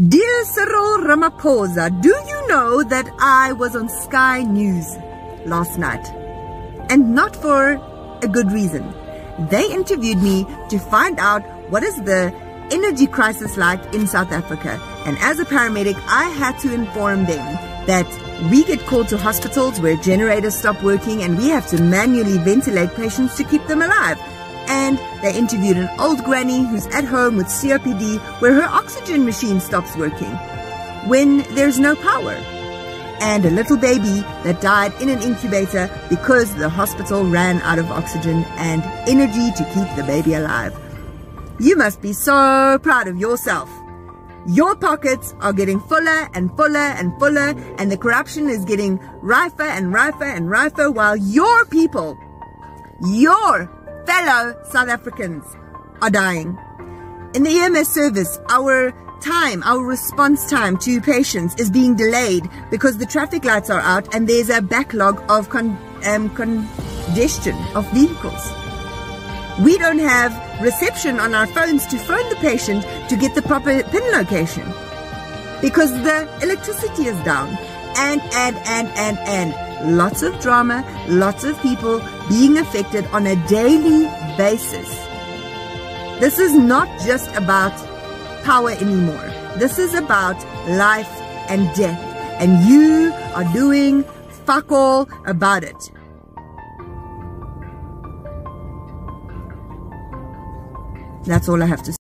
Dear Cyril Ramaphosa, do you know that I was on Sky News last night? And not for a good reason. They interviewed me to find out what is the energy crisis like in South Africa. And as a paramedic, I had to inform them that we get called to hospitals where generators stop working and we have to manually ventilate patients to keep them alive. And they interviewed an old granny who's at home with COPD where her oxygen machine stops working when there's no power. And a little baby that died in an incubator because the hospital ran out of oxygen and energy to keep the baby alive. You must be so proud of yourself. Your pockets are getting fuller and fuller and fuller, and the corruption is getting rifer and rifer and rifer, while your people, your fellow South Africans, are dying. In the EMS service, our response time to patients is being delayed because the traffic lights are out and there's a backlog of congestion of vehicles. We don't have reception on our phones to phone the patient to get the proper PIN location because the electricity is down. And lots of drama, lots of people being affected on a daily basis. This is not just about power anymore. This is about life and death, and you are doing fuck all about it. That's all I have to say.